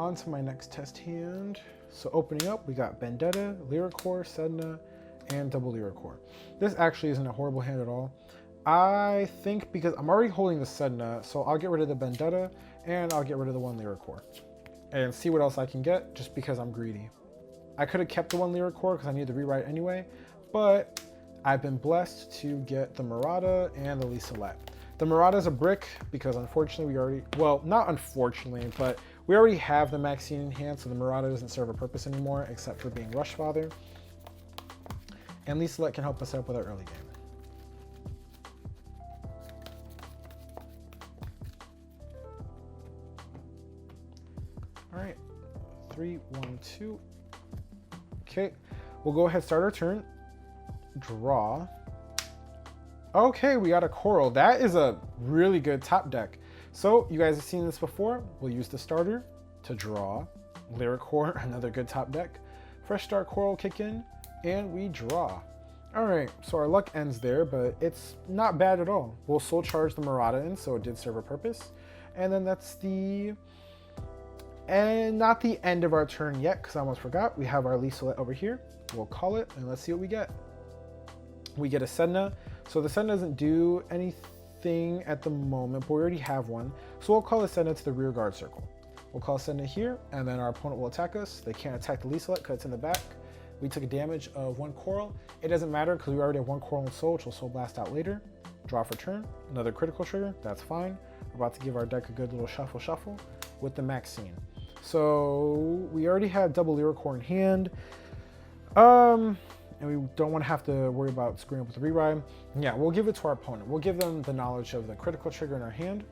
on to my next test hand. So opening up, we got Benedette, Lyriqour, Sedna, and double Lyriqour. This actually isn't a horrible hand at all. I think because I'm already holding the Sedna, so I'll get rid of the Benedette and I'll get rid of the one Lyriqour and see what else I can get just because I'm greedy. I could have kept the one Lyriqour because I need the rewrite anyway, but I've been blessed to get the Mermaid and the Liselotte. The Mermaid is a brick because unfortunately we already, well, not unfortunately, but we already have the Maxine in hand, so the Mermaid doesn't serve a purpose anymore except for being Rush Father. And Liselotte can help us out with our early game. All right, 3, 1, 2. Okay, we'll go ahead and start our turn. Draw. Okay, we got a coral. That is a really good top deck. So you guys have seen this before. We'll use the starter to draw. Lyriquor, another good top deck. Fresh start coral kick in, and we draw. All right, so our luck ends there, but it's not bad at all. We'll soul charge the Mermaid in, so it did serve a purpose. And then that's the, and not the end of our turn yet, because I almost forgot. We have our Liselotte over here. We'll call it, and let's see what we get. We get a Sedna. So the Sedna doesn't do anything at the moment, but we already have one. So we'll call the Sedna to the rear guard circle. We'll call Sedna here, and then our opponent will attack us. They can't attack the Liselotte because it's in the back. We took a damage of 1 coral. It doesn't matter because we already have 1 coral in soul, which will soul blast out later. Draw for turn. Another critical trigger. That's fine. We're about to give our deck a good little shuffle with the Maxine. So we already have double Lyrical in hand. And we don't want to have to worry about screwing up with the rewrite. Yeah, we'll give it to our opponent. We'll give them the knowledge of the critical trigger in our hand,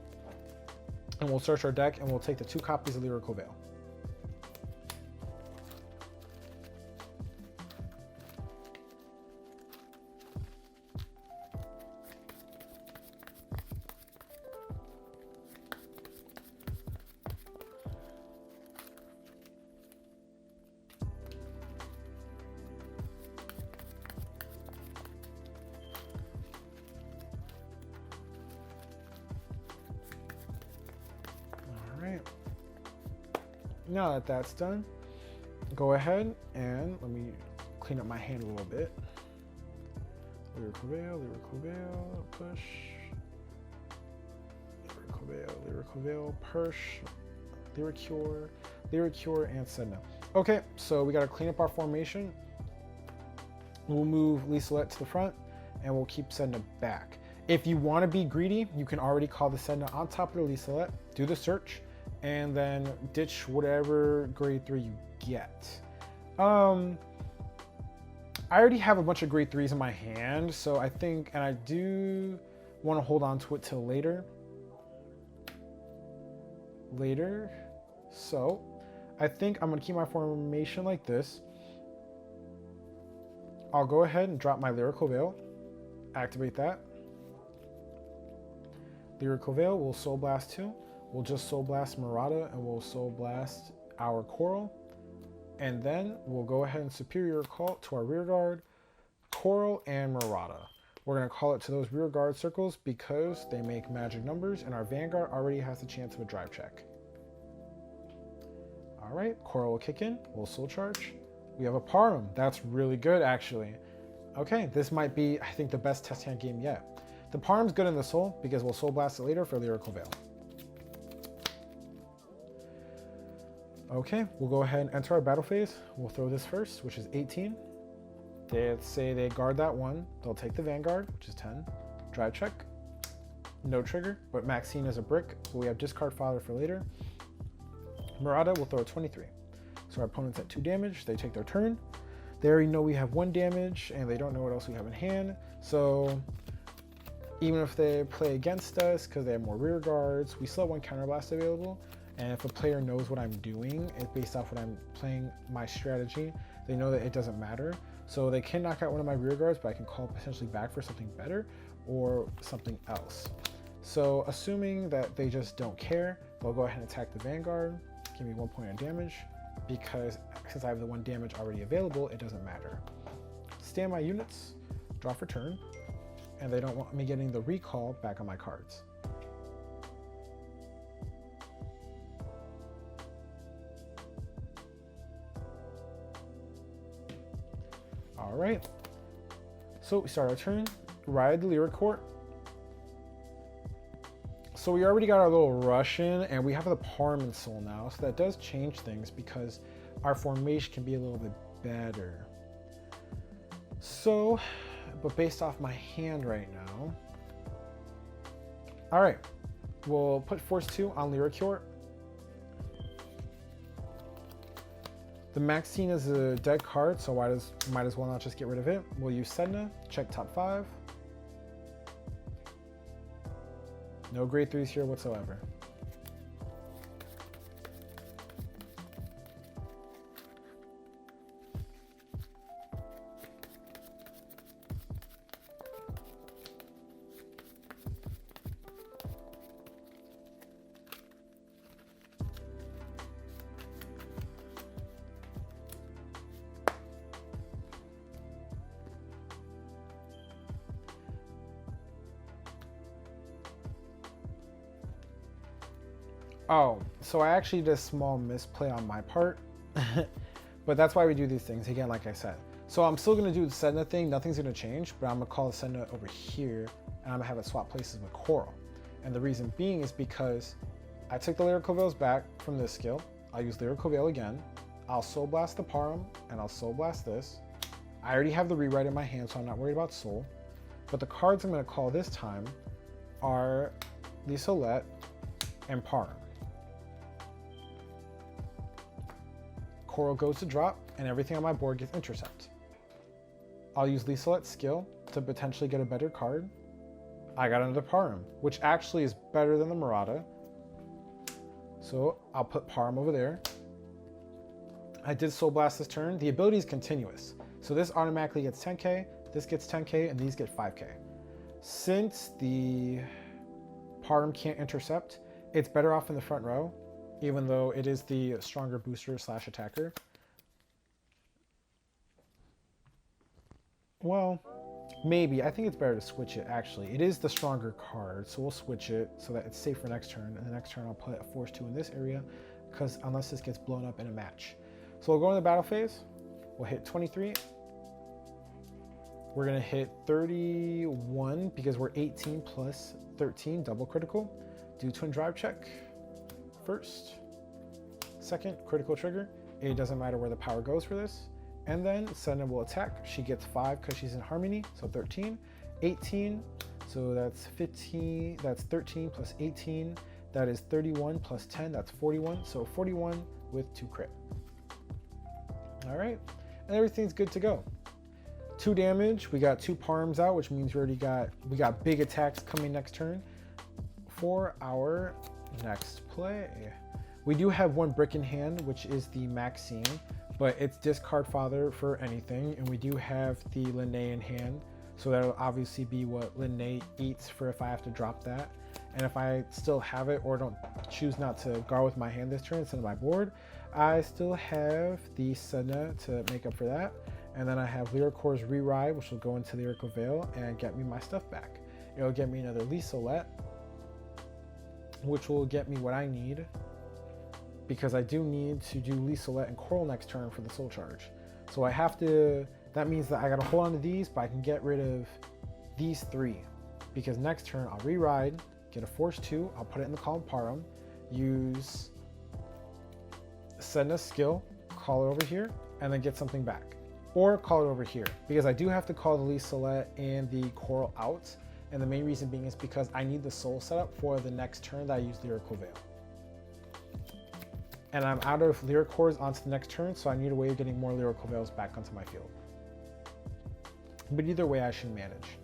and we'll search our deck, and we'll take the 2 copies of Lyrical Veil. Now that that's done, go ahead and let me clean up my hand a little bit. Lyrical Veil, push. Lyrical Veil, Pursh, Lyriquor, and Sentinel. Okay, so we got to clean up our formation. We'll move Liselotte to the front, and we'll keep Sedna back. If you want to be greedy, you can already call the Sedna on top of the Liselotte, do the search, and then ditch whatever grade 3 you get. I already have a bunch of grade 3s in my hand, so I think, and I do want to hold on to it till later. So I think I'm going to keep my formation like this. I'll go ahead and drop my Lyrical Veil, activate that. Lyrical Veil will Soul Blast 2. We'll just Soul Blast Mermaid, and we'll Soul Blast our Coral. And then we'll go ahead and Superior Call to our rear guard, Coral, and Mermaid. We're going to call it to those rear guard circles because they make magic numbers, and our Vanguard already has the chance of a drive check. All right, Coral will kick in. We'll Soul Charge. We have a Parum. That's really good, actually. Okay, this might be, I think, the best test hand game yet. The Parum's good in the Soul because we'll Soul Blast it later for Lyrical Veil. Okay, we'll go ahead and enter our battle phase. We'll throw this first, which is 18. They say they guard that 1. They'll take the Vanguard, which is 10. Drive check. No trigger, but Maxine is a brick, so we have discard fodder for later. Mermaid will throw a 23. So our opponent's at 2 damage. They take their turn. They already know we have 1 damage, and they don't know what else we have in hand. So even if they play against us because they have more rear guards, we still have 1 counterblast available. And if a player knows what I'm doing, it's based off what I'm playing, my strategy, they know that it doesn't matter. So they can knock out one of my rear guards, but I can call potentially back for something better or something else. So assuming that they just don't care, they'll go ahead and attack the Vanguard, give me 1 point of damage, because since I have the 1 damage already available, it doesn't matter. Stand my units, draw for turn, and they don't want me getting the recall back on my cards. All right. So we start our turn. Ride the Lyriqour. So we already got our little Russian, and we have the Parum and Soul now. So that does change things because our formation can be a little bit better. So, but based off my hand right now. All right, we'll put Force 2 on Lyriqour. The Maxine is a dead card, so might as well not just get rid of it. We'll use Sedna, check top 5. No grade 3s here whatsoever. Oh, so I actually did a small misplay on my part, but that's why we do these things, again, like I said. So I'm still gonna do the Sedna thing, nothing's gonna change, but I'm gonna call the Sedna over here, and I'm gonna have it swap places with Coral. And the reason being is because I took the Lyrical Veils back from this skill, I'll use Lyrical Veil again, I'll Soul Blast the Parum, and I'll Soul Blast this. I already have the rewrite in my hand, so I'm not worried about Soul. But the cards I'm gonna call this time are Liselotte and Parum. Coral goes to drop, and everything on my board gets intercept. I'll use Liselotte's skill to potentially get a better card. I got another Parum, which actually is better than the Murata. So I'll put Parum over there. I did Soul Blast this turn. The ability is continuous. So this automatically gets 10k, this gets 10k, and these get 5k. Since the Parum can't intercept, it's better off in the front row, even though it is the stronger booster / attacker. Well, maybe. I think it's better to switch it, actually. It is the stronger card, so we'll switch it so that it's safe for next turn. And the next turn I'll put a Force 2 in this area, because unless this gets blown up in a match. So we'll go in the battle phase. We'll hit 23. We're going to hit 31 because we're 18 plus 13, double critical. Do twin drive check. First, second, critical trigger. It doesn't matter where the power goes for this. And then Sedna will attack. She gets 5 because she's in harmony, so 13. 18, so that's 15, that's 13 plus 18. That is 31 plus 10, that's 41. So 41 with 2 crit. All right, and everything's good to go. 2 damage, we got 2 Parums out, which means we got big attacks coming next turn. For our next play, we do have 1 brick in hand, which is the Maxine, but it's discard fodder for anything, and we do have the Lene in hand, so that'll obviously be what Lene eats for if I have to drop that. And if I still have it or don't choose not to guard with my hand this turn instead of my board, I still have the Sedna to make up for that. And then I have Lyriqour's Rewrite, which will go into Lyrical Veil and get me my stuff back. It'll get me another Liselotte, which will get me what I need, because I do need to do Liselotte and Coral next turn for the soul charge. So I have to, that means that I gotta hold on to these, but I can get rid of these 3, because next turn I'll re-ride, get a Force 2, I'll put it in the column Parum, use Sedna's skill, call it over here, and then get something back. Or call it over here, because I do have to call the Liselotte and the Coral out. And the main reason being is because I need the soul setup for the next turn that I use Lyrical Veil. And I'm out of Lyriqours onto the next turn, so I need a way of getting more Lyrical Veils back onto my field. But either way, I should manage.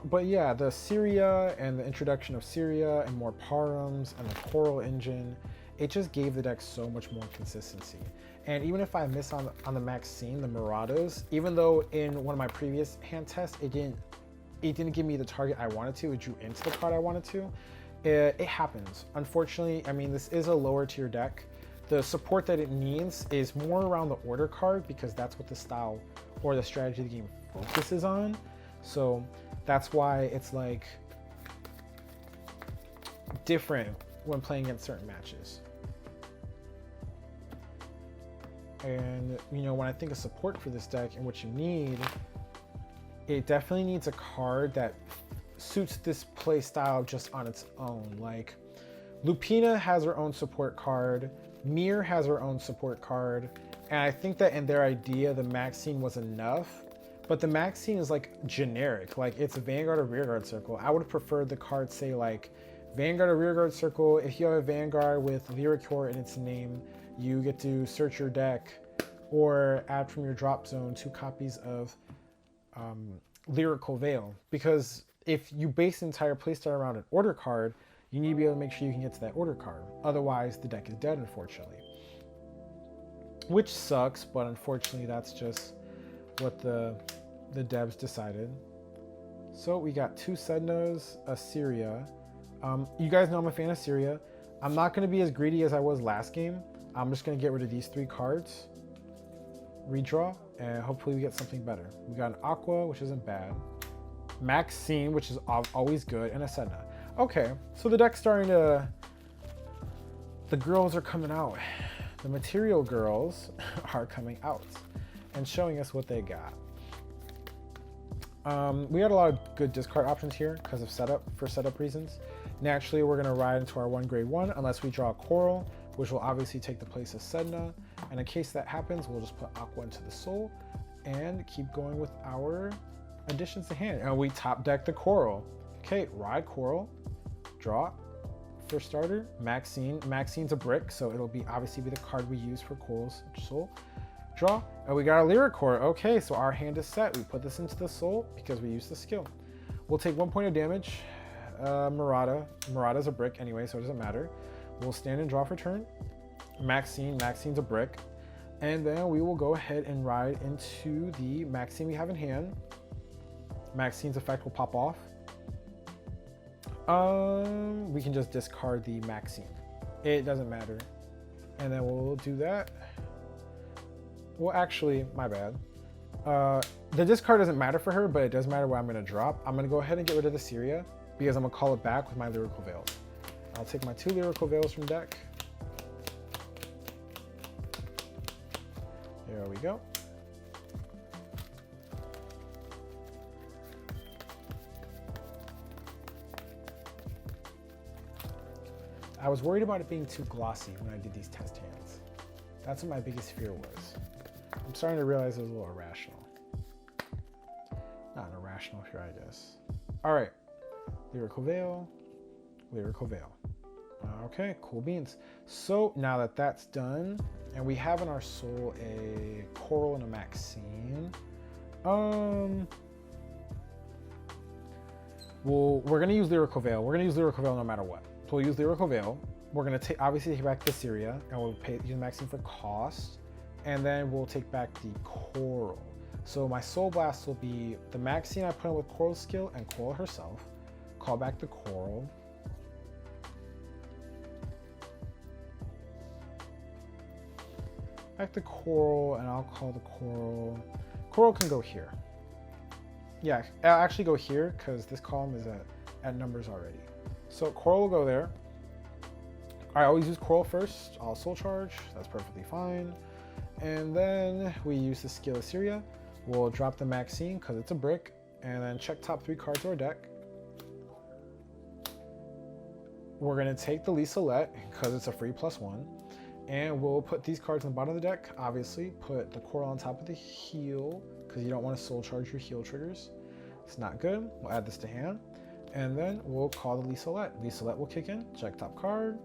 But yeah, the Seria and the introduction of Seria and more Parums and the Coral engine, it just gave the deck so much more consistency. And even if I miss on the Maxine, the Muratas, even though in one of my previous hand tests, it didn't give me the target I wanted to, it drew into the card I wanted to, It happens. Unfortunately, I mean, this is a lower tier deck. The support that it needs is more around the order card because that's what the style or the strategy of the game focuses on. So that's why it's like different when playing against certain matches. And you know, when I think of support for this deck and what you need, it definitely needs a card that suits this play style just on its own. Like Lupina has her own support card, Mir has her own support card, and I think that in their idea the Maxine was enough, but the Maxine is like generic, like it's a Vanguard or Rearguard circle. I would have preferred the card say like Vanguard or Rearguard circle. If you have a Vanguard with Lyriqour in its name, you get to search your deck or add from your drop zone 2 copies of Lyrical Veil, because if you base the entire playstyle around an order card, you need to be able to make sure you can get to that order card. Otherwise, the deck is dead, unfortunately. Which sucks, but unfortunately, that's just what the devs decided. So we got 2 Sednas, a Seria. You guys know I'm a fan of Seria. I'm not going to be as greedy as I was last game. I'm just going to get rid of these 3 cards, redraw, and hopefully we get something better. We got an Aqua, which isn't bad. Maxine, which is always good, and a Sedna. Okay, so the deck's starting to... The girls are coming out. The material girls are coming out and showing us what they got. We had a lot of good discard options here because of setup reasons. Naturally, we're going to ride into our 1 grade 1 unless we draw a Coral, which will obviously take the place of Sedna. And in case that happens, we'll just put Aqua into the soul and keep going with our additions to hand. And we top deck the Coral. Okay, ride Coral, draw. For starter, Maxine. Maxine's a brick, so it'll obviously be the card we use for Coral's soul. Draw, and we got a Lyriqour. Okay, so our hand is set. We put this into the soul because we used the skill. We'll take 1 point of damage. Murata's a brick anyway, so it doesn't matter. We'll stand and draw for turn. Maxine's a brick. And then we will go ahead and ride into the Maxine we have in hand. Maxine's effect will pop off. We can just discard the Maxine. It doesn't matter. And then we'll do that. Well, actually, my bad. The discard doesn't matter for her, but it does matter what I'm going to drop. I'm going to go ahead and get rid of the Seria because I'm going to call it back with my Lyrical Veils. I'll take my 2 Lyrical Veils from deck. There we go. I was worried about it being too glossy when I did these test hands. That's what my biggest fear was. I'm starting to realize it was a little irrational. Not an irrational fear, I guess. All right, Lyrical Veil, Lyrical Veil. Okay, cool beans. So now that that's done, and we have in our soul a Coral and a Maxine, we're gonna use Lyrical Veil. We're gonna use Lyrical Veil no matter what. So we'll use Lyrical Veil. We're gonna obviously take back the Seria, and we'll use Maxine for cost, and then we'll take back the Coral. So my Soul Blast will be the Maxine I put in with Coral's skill and Coral herself. Call back the Coral. Back the Coral, and I'll call the Coral. Coral can go here. Yeah, I'll actually go here because this column is at numbers already. So Coral will go there. I always use Coral first. I'll Soul Charge. That's perfectly fine. And then we use the skill of Seria. We'll drop the Maxine because it's a brick, and then check top 3 cards of our deck. We're going to take the Liselotte because it's a free +1. And we'll put these cards on the bottom of the deck. Obviously, put the Coral on top of the heal because you don't want to Soul Charge your heal triggers. It's not good. We'll add this to hand. And then we'll call the Liselotte. Liselotte will kick in. Check top card.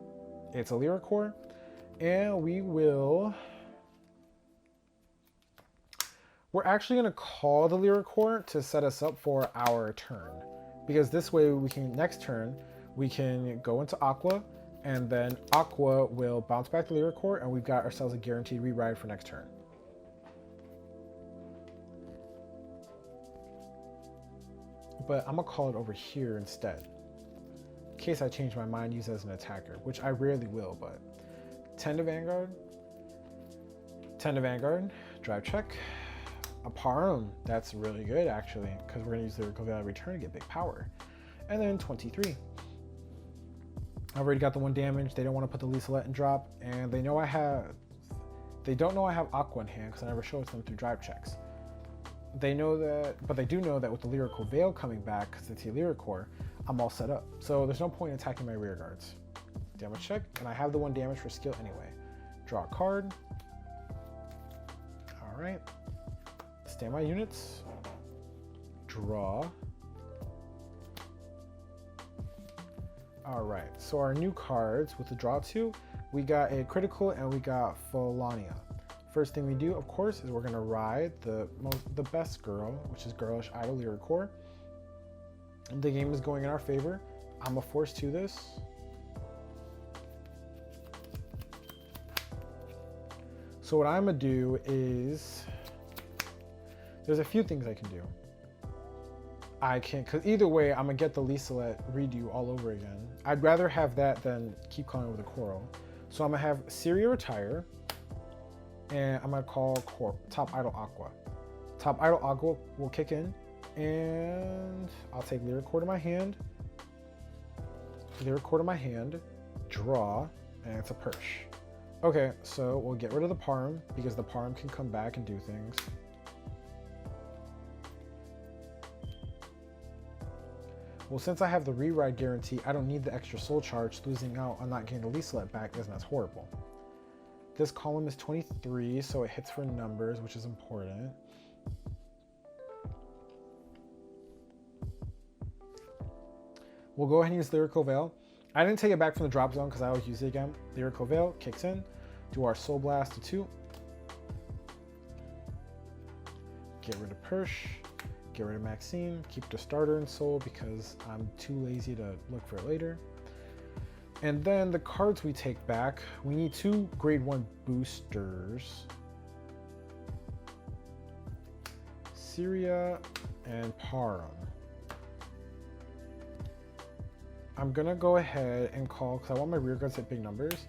It's a Lyriqour. And we're actually going to call the Lyriqour to set us up for our turn. Because this way we can, next turn, we can go into Aqua, and then Aqua will bounce back the Lyriqour, and we've got ourselves a guaranteed re-ride for next turn. But I'm gonna call it over here instead. case I change my mind, use it as an attacker, which I rarely will, but 10 to Vanguard. 10 to Vanguard, drive check. A Parum, that's really good actually, because we're gonna use the Lyrical Veil every turn to get big power. And then 23. I've already got the 1 damage. They don't want to put the Liselotte in drop, and they don't know I have Aqua in hand because I never show it to them through drive checks. They know that, but they do know that with the Lyrical Veil coming back, because it's a Lyriqour, I'm all set up. So there's no point in attacking my rear guards. Damage check, and I have the 1 damage for skill anyway. Draw a card. All right. Stand my units. Draw. All right, so our new cards with the draw 2, we got a critical and we got Phalania. First thing we do, of course, is we're gonna ride the best girl, which is Girlish Idol Lyriquor. The game is going in our favor. I'm a force to this. So what I'm gonna do is, there's a few things I can do. I can't, because either way, I'm gonna get the Liselotte redo all over again. I'd rather have that than keep calling with a coral. So I'm gonna have Seria retire, and I'm gonna call Top Idol Aqua. Top Idol Aqua will kick in, and I'll take Lyriqour to my hand. Lyriqour to my hand, draw, and it's a Pursh. Okay, so we'll get rid of the Parum, because the Parum can come back and do things. Well, since I have the reride guarantee, I don't need the extra soul charge. Losing out on not getting the Liselotte back isn't as horrible. This column is 23, so it hits for numbers, which is important. We'll go ahead and use Lyrical Veil. I didn't take it back from the drop zone because I always use it again. Lyrical Veil kicks in. Do our Soul Blast to 2. Get rid of Pursh. Get rid of Maxine, keep the starter in soul because I'm too lazy to look for it later. And then the cards we take back, we need 2 grade 1 boosters. Seria and Parum. I'm gonna go ahead and call, because I want my rear guards at big numbers.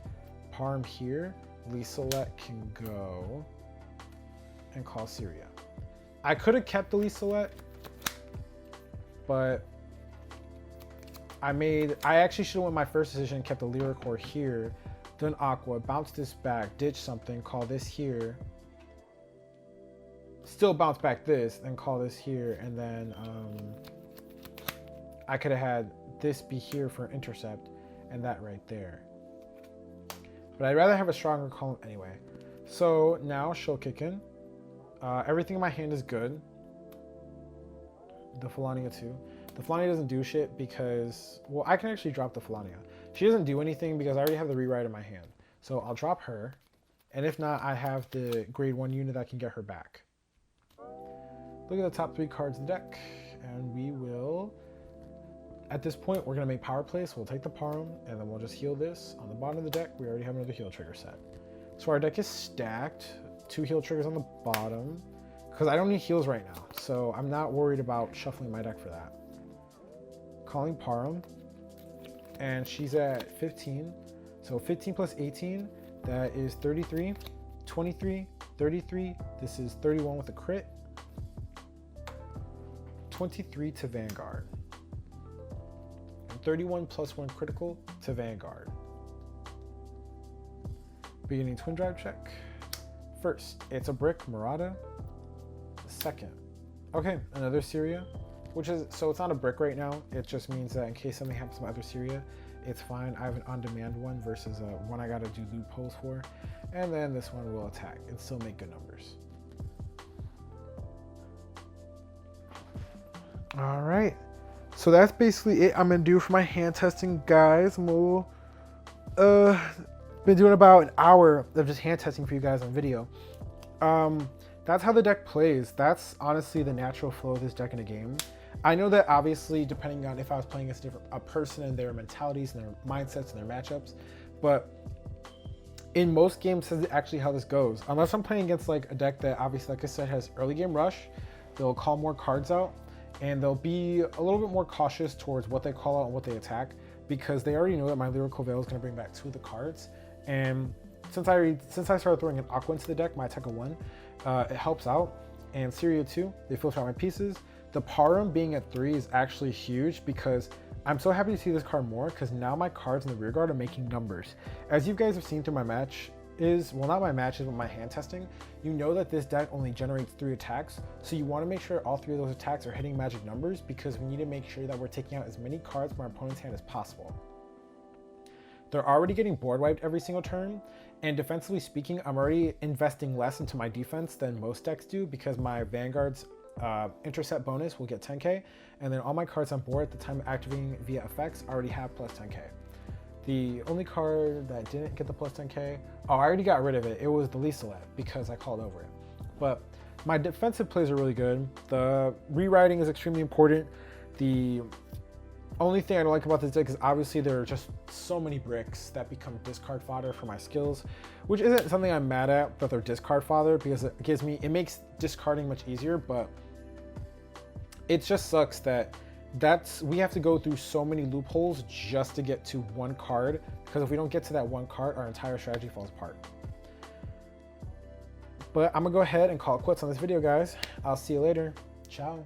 Parum here, Liselotte can go, and call Seria. I could have kept the Liselotte, but I actually should have went my first decision and kept the Lyriquor here, then Aqua, bounce this back, ditch something, call this here, still bounce back this, then call this here, and then I could have had this be here for an intercept, and that right there. But I'd rather have a stronger column anyway. So now she'll kick in. Everything in my hand is good. The Phalania too. The Phalania doesn't do shit because, well, I can actually drop the Phalania. She doesn't do anything because I already have the rewrite in my hand. So I'll drop her. And if not, I have the grade 1 unit that can get her back. Look at the top 3 cards in the deck. And we will, at this point, we're going to make power play. So we'll take the Parum and then we'll just heal this. On the bottom of the deck, we already have another heal trigger set. So our deck is stacked. 2 heal triggers on the bottom because I don't need heals right now, so I'm not worried about shuffling my deck for that. Calling Parum, and she's at 15, so 15 plus 18, that is 33, 23, 33, this is 31 with a crit, 23 to Vanguard, and 31 plus 1 critical to Vanguard. Beginning twin drive check. First, it's a brick Murata. Second, okay, another Seria, which is, so it's not a brick right now. It just means that in case something happens to my other Seria, it's fine. I have an on-demand one versus one I gotta do loopholes for. And then this one will attack and still make good numbers. All right, so that's basically it I'm gonna do for my hand testing, guys. Been doing about an hour of just hand testing for you guys on video. That's how the deck plays. That's honestly the natural flow of this deck in a game. I know that obviously, depending on if I was playing against a person and their mentalities and their mindsets and their matchups, but in most games, this is actually how this goes. Unless I'm playing against like a deck that obviously, like I said, has early game rush, they'll call more cards out and they'll be a little bit more cautious towards what they call out and what they attack. because they already know that my Lyrical Veil is going to bring back 2 of the cards. And since I started throwing an Aqua into the deck, my attack of 1, it helps out. And Seria 2, they filter out my pieces. The Parum being at 3 is actually huge because I'm so happy to see this card more, because now my cards in the rear guard are making numbers. As you guys have seen through my well, not my matches, but my hand testing, you know that this deck only generates 3 attacks. So you want to make sure all 3 of those attacks are hitting magic numbers, because we need to make sure that we're taking out as many cards from our opponent's hand as possible. They're already getting board wiped every single turn, and defensively speaking, I'm already investing less into my defense than most decks do, because my Vanguard's intercept bonus will get 10k, and then all my cards on board at the time of activating via effects already have plus 10k. The only card that didn't get the plus 10k, oh, I already got rid of it. It was the Liselotte, because I called over it. But my defensive plays are really good. The rewriting is extremely important. The only thing I don't like about this deck is obviously there are just so many bricks that become discard fodder for my skills, which isn't something I'm mad at, but they're discard fodder because it makes discarding much easier. But it just sucks that we have to go through so many loopholes just to get to 1 card, because if we don't get to that 1 card, our entire strategy falls apart. But I'm gonna go ahead and call it quits on this video, guys. I'll see you later. Ciao.